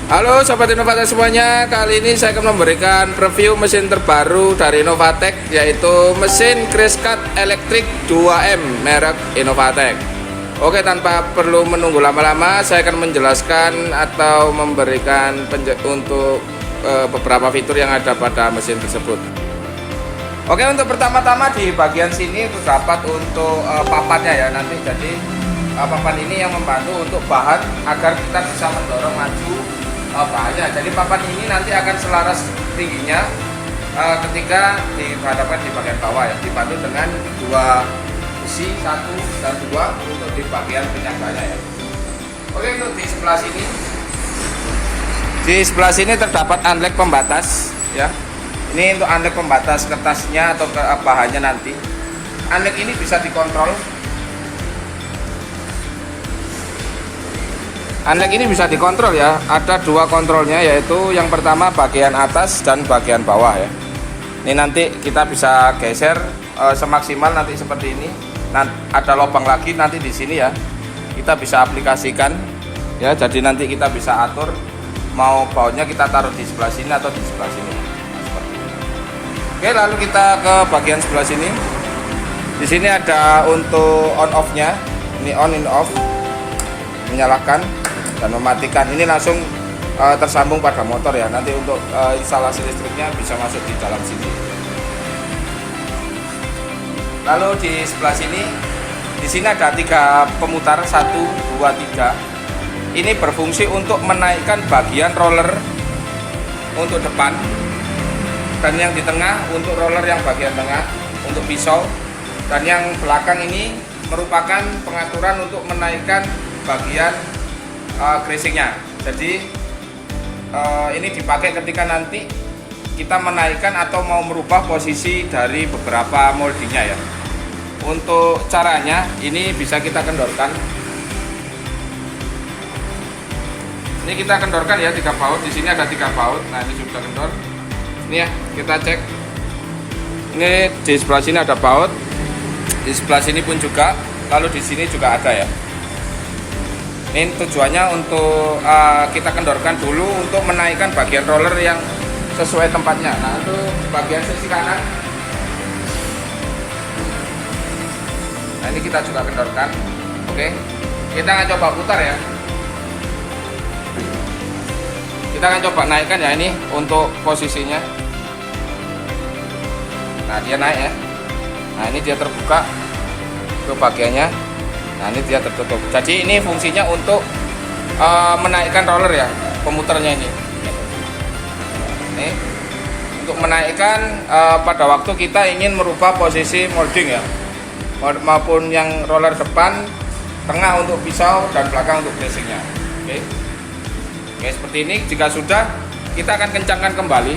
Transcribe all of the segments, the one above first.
Halo Sobat Inovatek semuanya, kali ini saya akan memberikan preview mesin terbaru dari Inovatek, yaitu mesin Grease Cut Electric 2M merek Inovatek. Oke, tanpa perlu menunggu lama-lama, saya akan menjelaskan atau memberikan untuk beberapa fitur yang ada pada mesin tersebut. Oke, untuk pertama-tama di bagian sini terdapat untuk papannya ya nanti. Jadi papan ini yang membantu untuk bahan agar kita bisa mendorong maju bahannya. Jadi papan ini nanti akan selaras tingginya ketika dihadapkan di bagian bawah ya, dibantu dengan dua besi 1 dan 2 untuk di bagian penyangganya ya. Oke, untuk di sebelah sini terdapat unlock pembatas ya. Ini untuk unlock pembatas kertasnya atau bahannya nanti. Unlock ini bisa dikontrol. Unlock ini bisa dikontrol ya. Ada dua kontrolnya, yaitu yang pertama bagian atas dan bagian bawah ya. Ini nanti kita bisa geser semaksimal nanti seperti ini. Nah, ada lubang lagi nanti di sini ya. Kita bisa aplikasikan ya. Jadi nanti kita bisa atur mau bautnya kita taruh di sebelah sini atau di sebelah sini. Oke, lalu kita ke bagian sebelah sini. Di sini ada untuk on off-nya. Ini on ini off. Menyalakan dan mematikan. Ini langsung tersambung pada motor ya. Nanti untuk instalasi listriknya bisa masuk di dalam sini. Lalu di sebelah sini, di sini ada 3 pemutar 1, 2, 3. Ini berfungsi untuk menaikkan bagian roller untuk depan. Dan yang di tengah untuk roller yang bagian tengah untuk pisau, dan yang belakang ini merupakan pengaturan untuk menaikkan bagian greasingnya. Jadi ini dipakai ketika nanti kita menaikkan atau mau merubah posisi dari beberapa moldingnya ya. Untuk caranya ini bisa kita kendorkan. Ini kita kendorkan ya, 3 baut. Di sini ada 3 baut. Nah, ini sudah kendor. Ini ya, kita cek. Ini di sebelah sini ada baut, di sebelah sini pun juga, lalu di sini juga ada ya. Ini tujuannya untuk kita kendorkan dulu untuk menaikkan bagian roller yang sesuai tempatnya. Nah, untuk bagian sisi kanan, nah ini kita juga kendorkan. Oke, kita akan coba putar ya. Kita akan coba naikkan ya, ini untuk posisinya. Nah, dia naik ya. Nah, ini dia terbuka ke bagiannya. Nah, ini dia tertutup. Jadi ini fungsinya untuk menaikkan roller ya, pemuternya ini. Ini untuk menaikkan pada waktu kita ingin merubah posisi molding ya, maupun yang roller depan, tengah untuk pisau, dan belakang untuk greasingnya. Oke. Oke, seperti ini. Jika sudah, kita akan kencangkan kembali.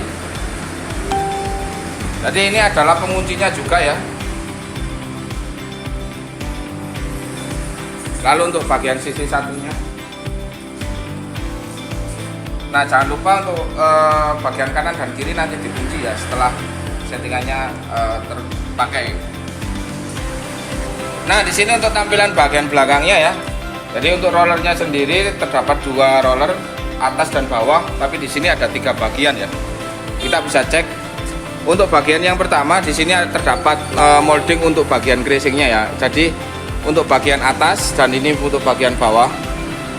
Jadi ini adalah penguncinya juga ya. Lalu untuk bagian sisi satunya, nah jangan lupa untuk bagian kanan dan kiri nanti dikunci ya setelah settingannya terpakai. Nah, di sini untuk tampilan bagian belakangnya ya. Jadi untuk rollernya sendiri terdapat 2 roller, atas dan bawah, tapi di sini ada 3 bagian ya. Kita bisa cek. Untuk bagian yang pertama di sini terdapat molding untuk bagian greasingnya ya. Jadi untuk bagian atas dan ini untuk bagian bawah,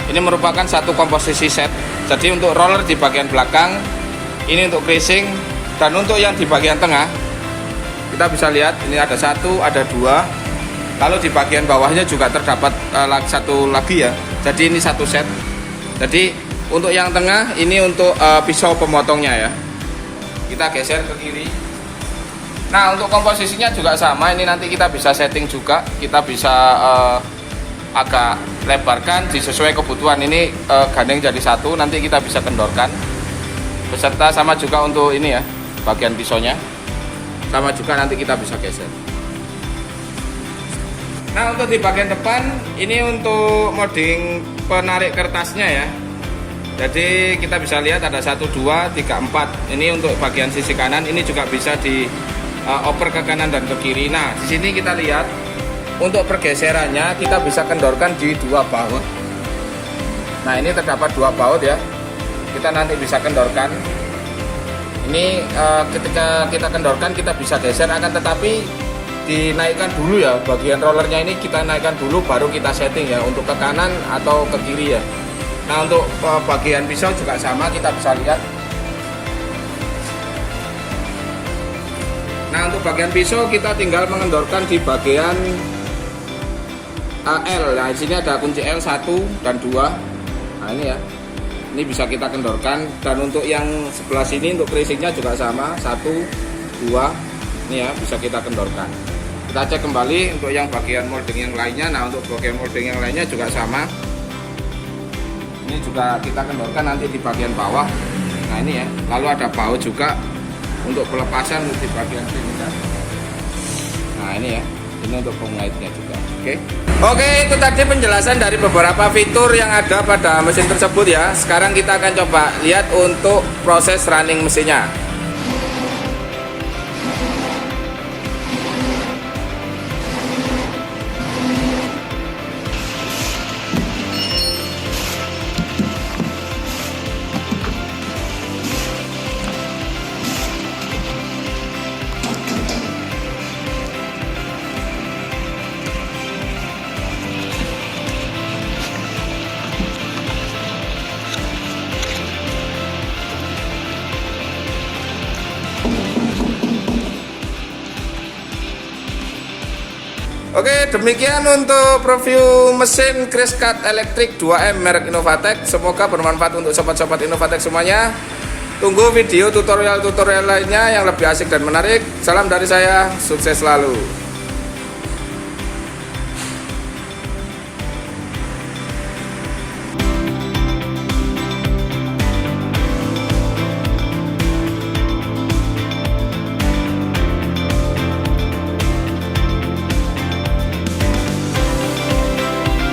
ini merupakan satu komposisi set. Jadi untuk roller di bagian belakang, ini untuk greasing, dan untuk yang di bagian tengah kita bisa lihat ini ada 1, ada 2. Lalu di bagian bawahnya juga terdapat satu lagi ya. Jadi ini satu set. Jadi untuk yang tengah ini untuk pisau pemotongnya ya. Kita geser ke kiri. Nah, untuk komposisinya juga sama. Ini nanti kita bisa setting juga. Kita bisa agak lebarkan sesuai kebutuhan. Ini gandeng jadi 1. Nanti kita bisa kendorkan. Beserta sama juga untuk ini ya, bagian pisaunya. Sama juga nanti kita bisa geser. Nah, untuk di bagian depan ini untuk molding penarik kertasnya ya. Jadi kita bisa lihat ada 1, 2, 3, 4. Ini untuk bagian sisi kanan. Ini juga bisa di oper ke kanan dan ke kiri. Nah, di sini kita lihat untuk pergeserannya kita bisa kendorkan di 2 baut. Nah, ini terdapat 2 baut ya. kita nanti bisa kendorkan. Ini ketika kita kendorkan kita bisa geser, akan tetapi dinaikkan dulu ya, bagian rollernya ini kita naikkan dulu baru kita setting ya, untuk ke kanan atau ke kiri ya. Nah untuk bagian pisau juga sama, kita bisa lihat. Nah untuk bagian pisau kita tinggal mengendorkan di bagian L. Nah di sini ada kunci L 1 dan 2. Nah ini ya, ini bisa kita kendorkan. Dan untuk yang sebelah sini untuk kerisingnya juga sama, 1, 2. Ini ya, bisa kita kendorkan. Kita cek kembali untuk yang bagian molding yang lainnya. Nah untuk bagian molding yang lainnya juga sama. Ini juga kita kendorkan nanti di bagian bawah. Nah ini ya, lalu ada baut juga untuk pelepasan di bagian sini. Nah ini ya, ini untuk pengaitnya juga. Oke, itu tadi penjelasan dari beberapa fitur yang ada pada mesin tersebut ya. Sekarang kita akan coba lihat untuk proses running mesinnya. Oke, demikian untuk review mesin Criscat elektrik 2M merek Innovatek. Semoga bermanfaat untuk sobat-sobat Innovatek semuanya. Tunggu video tutorial-tutorial lainnya yang lebih asik dan menarik. Salam dari saya, sukses selalu.